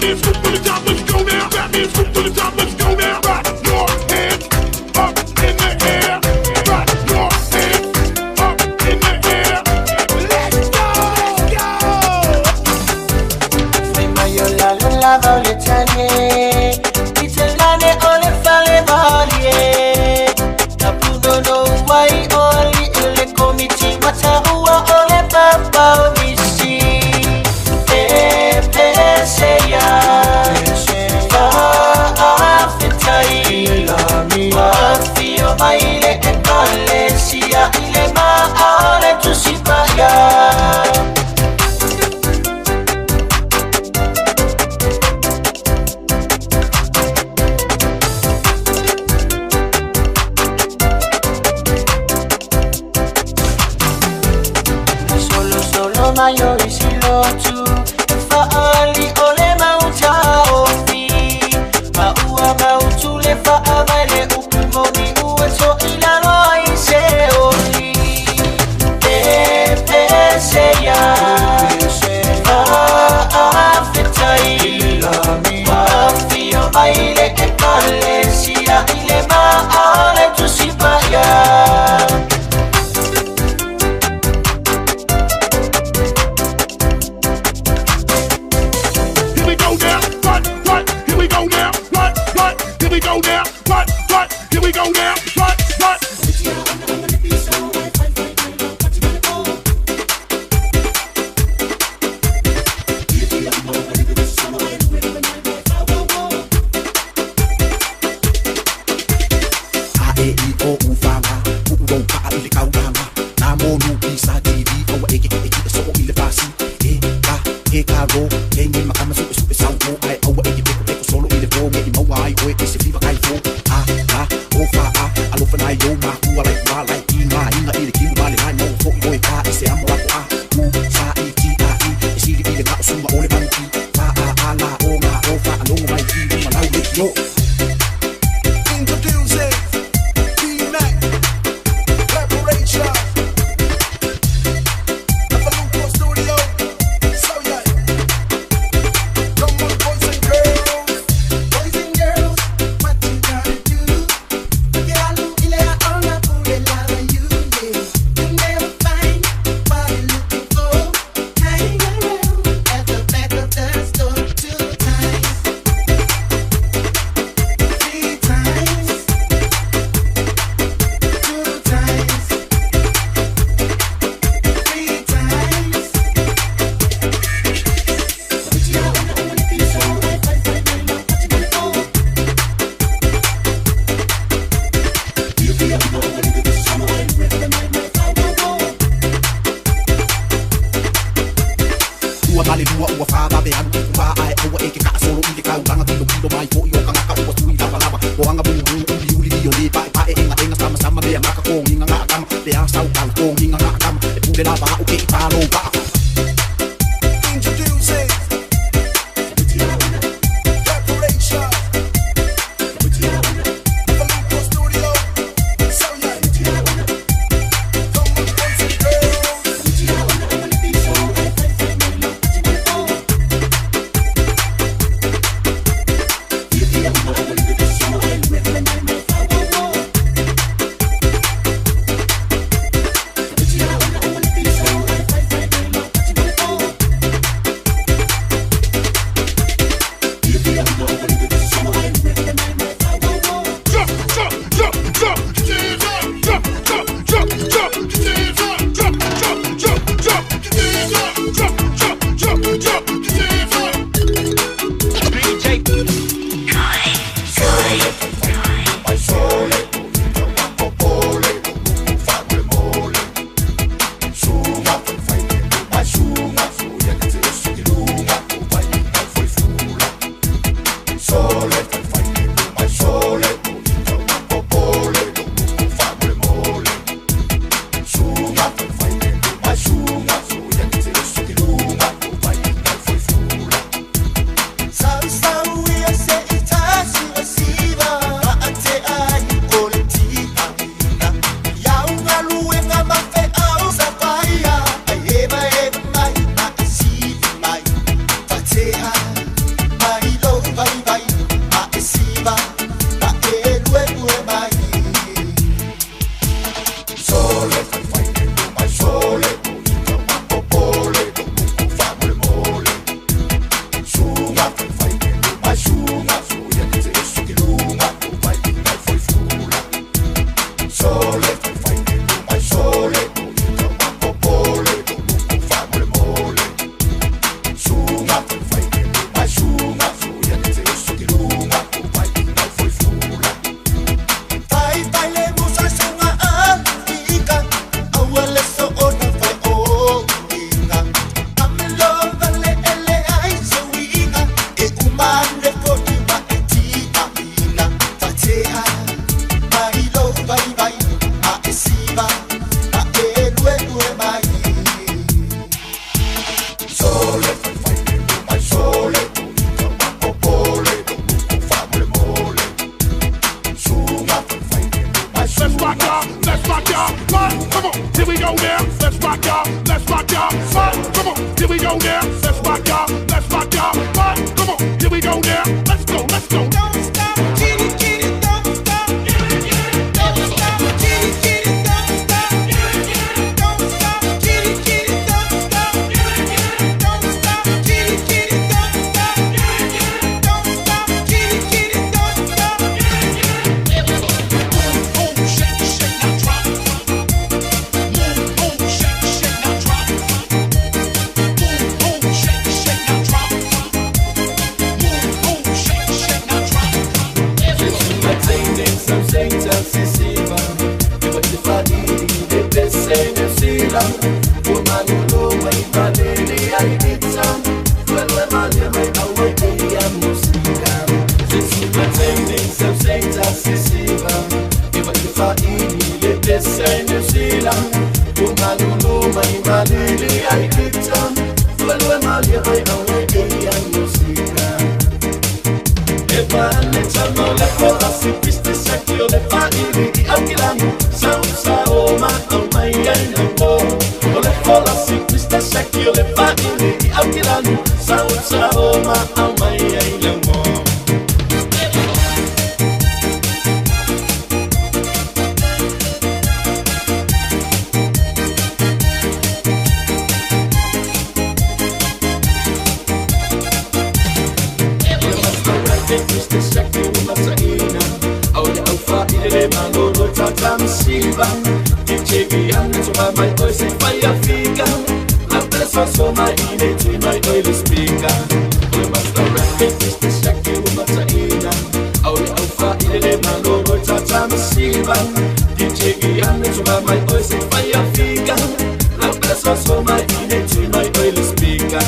Batman scoop to the top, let's go now. Batman scoop to the top, let's go now. Rock your hands up in the air. Rock your hands up in the air. Let's go, let's go. Sema yo la la le tanye. Itelane ole fale valie. Tapuno no wai oli ile komiti matahua ole papa bishi. Peseya fa afetai Mafio maile e Malaysia ile maale tusipaya. Solo mayo isilo tu faali ole mauta ofi maua mautule faamale upumoni uwezo ilalo ise oli peseya faafetai mafio maile e Malaysia ile maale tusipaya. Here we go now, what? now. Let's rock y'all. Let's rock y'all. Come on, here we go now. Let's rock y'all. Let's rock y'all. Come on, here we go now. Let's go. Let's go. Don't stop. Get it, don't stop. Get it, don't stop. Get it, don't stop. Get it, don't stop. Get it, don't stop. Get it, don't stop. Get it, don't stop. Get it, don't stop. Get it, don't stop. Boom, shake, shake, now drop. Boom, shake, shake, now drop. Boom, shake, shake, now drop. Boom, shake, shake, now drop. Some things I'll see, but if I need it, they say they see long. Woman, you know my family, I did some. Well, my name, I away, I'm music. This is my some things I'll see, but if I need it, they say they see long. Woman, you know my family, I did some. Well, my name, I away, I'm music. Le cola si piste secchio le famiglie di Alchilano Senza Roma al mai no le cola si piste secchio le famiglie di Alchilano Senza Roma al mai no My voice is fire figure. I'm blessed so my energy, my oil speaker. We must arrest this shaky woman Saina. Our alpha in the man, Lord, Tata Masiva. DJ Gianni, my voice is fire figure. I'm blessed so my energy, my oil speaker.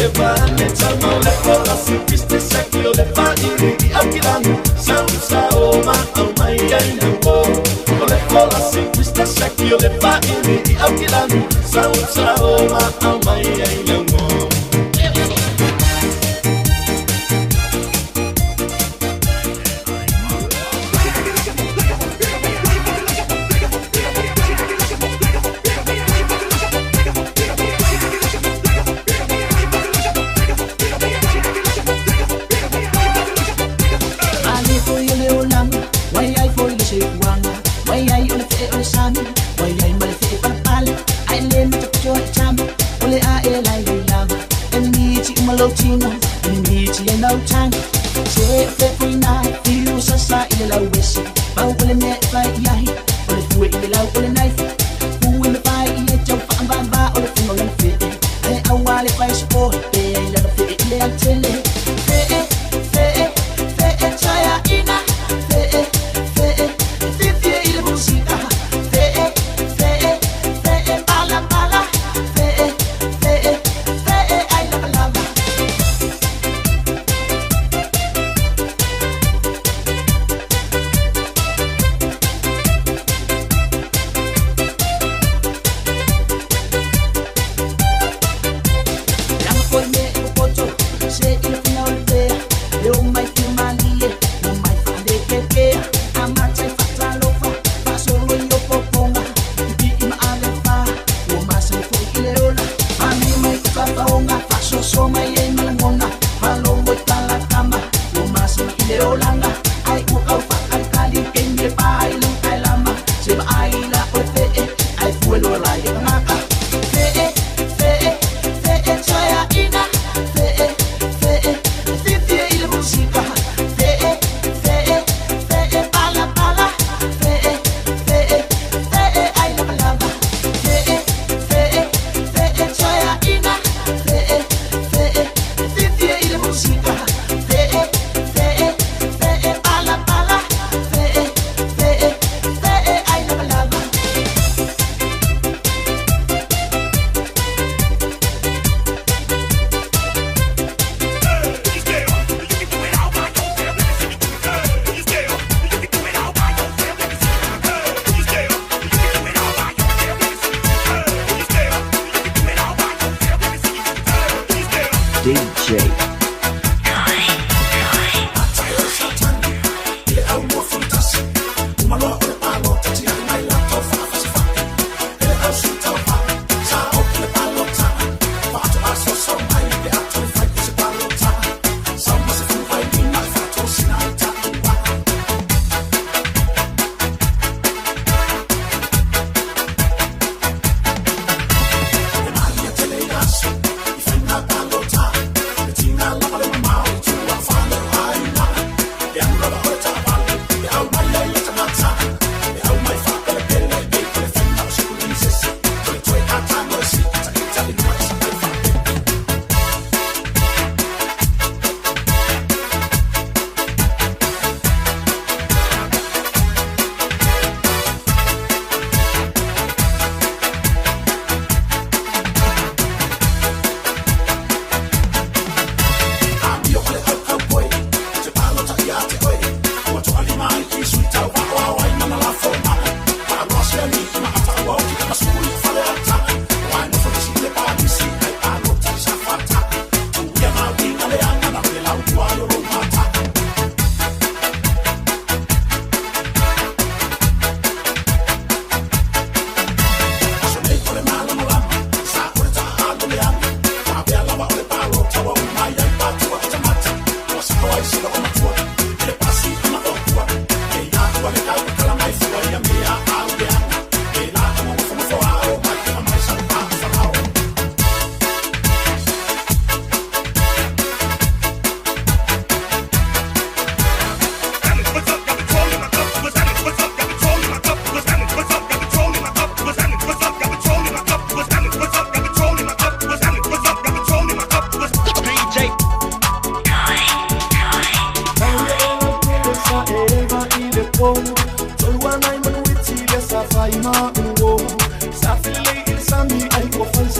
Eva Netamo, le cola si piste shaky, le family, the Akilano. Sansa Oma, oh my God. Le cola si piste shaky, le family, the Akilano. Sansa Oma, oh my God.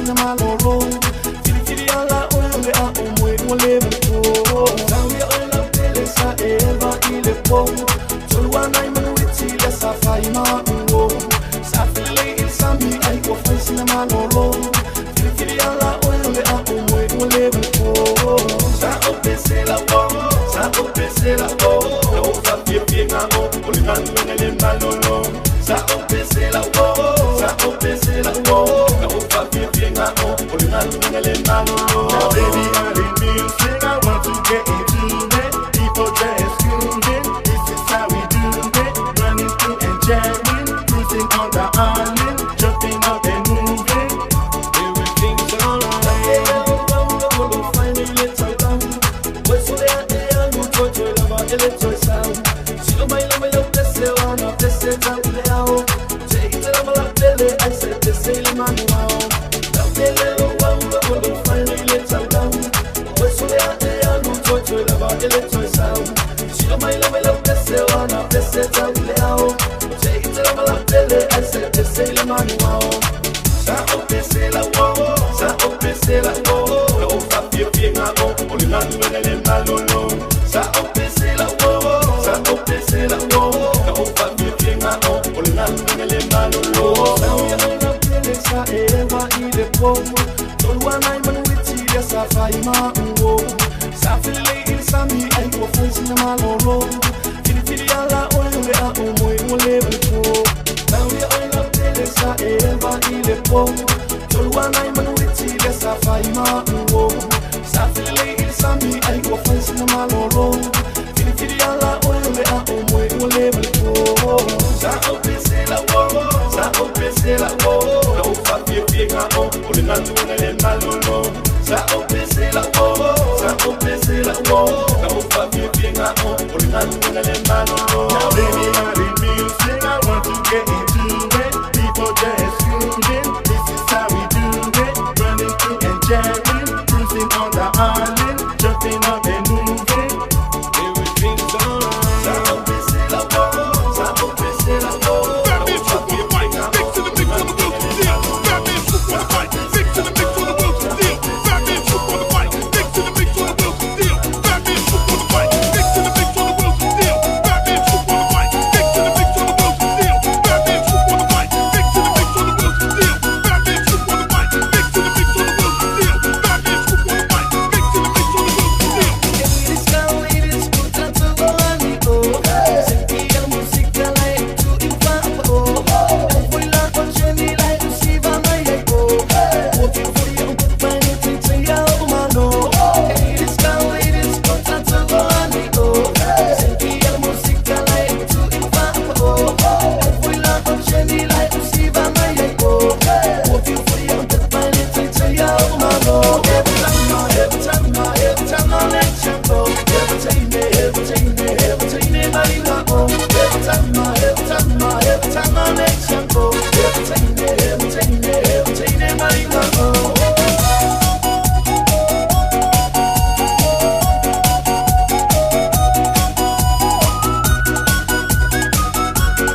na maloro. Fili ala ole a omwe ole mko. Zambi ole pele sa eva ile po. Tolwana imanu iti le sa faima uwo. Sa fili il sami ai ko fansi na maloro. Fili ala ole a omwe ole mko. Sa opese la wo, sa opese la wo. No fa pie nga o, ole ngane le malolo. Sa opese la wo, sa opese la wo. No fa pie nga o, ole ngane le malolo. Now baby, I didn't mean to sing, I want to get into it. People just grooving, this is how we do it. Running through and jamming, cruising on the island, jumping up and moving. Everything's alright. Find a little down. What's so there? I'm going to love a little sound. Si lo baila, baila, blesse, wanna bless it, I'll play out. Take it, I'm a belly, I said, this is the man wow. Now, belly, find a little down. What's so there? I'm going to love a little sound. Si lo baila, baila, blesse, wanna bless it, I'll play out. Take it, I'm a belly, I said, this is the man wow. Sa opese la wo, sa opese la wo. No fa pie nga o, ole ngane le malolo. Sa opese la wo, sa opese la wo. No fa pie nga o, ole ngane le malolo. Now pele sa eva ile po. Tolwana imanu iti le sa faima uwo. Sa fili il sami ai ko fansi na malolo. Fili ala ole a omwe ole mko. Now pele sa eva ile po. Tolwana imanu iti le sa faima uwo. Sa fili il sami ai ko fansi na malolo. Fili ala ole a omwe ole mko. Sa opese la wo, sa opese la wo. No fa pie nga o, ole ngane le malolo. Sa opese la wo, sa opese la wo. No fa pie nga o, ole ngane le malolo. Now baby, I didn't mean to sing, I want to get into it. People just grooving, this is how we do it. Running through and jamming, cruising on the island, jumping up and moving. Everything's alright. Sa opese la wo, sa opese la wo. Batman swoop on the mic, mix to the mix on the wheels of steel. Batman swoop on the mic, mix to the mix on the wheels of steel. Batman swoop on the mic, mix to the mix on the wheels of steel. Batman swoop on the mic, mix to the mix on the wheels of steel. Batman swoop on the mic, mix to the mix on the wheels of steel. Batman swoop on the mic, mix to the mix on the wheels of steel. Batman swoop on the mic, mix to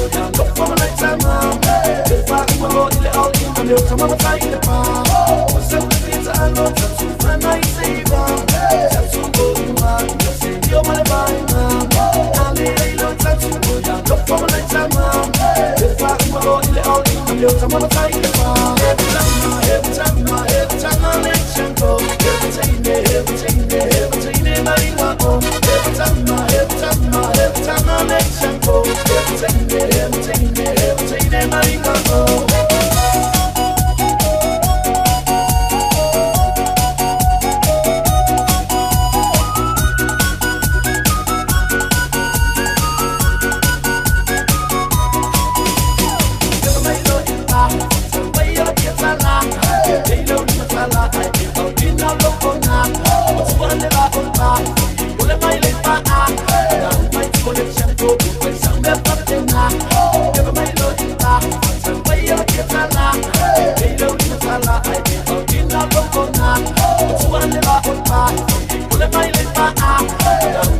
the mix on the wheels of steel. Batman swoop on the mic, mix to the mix on the wheels of steel. ah.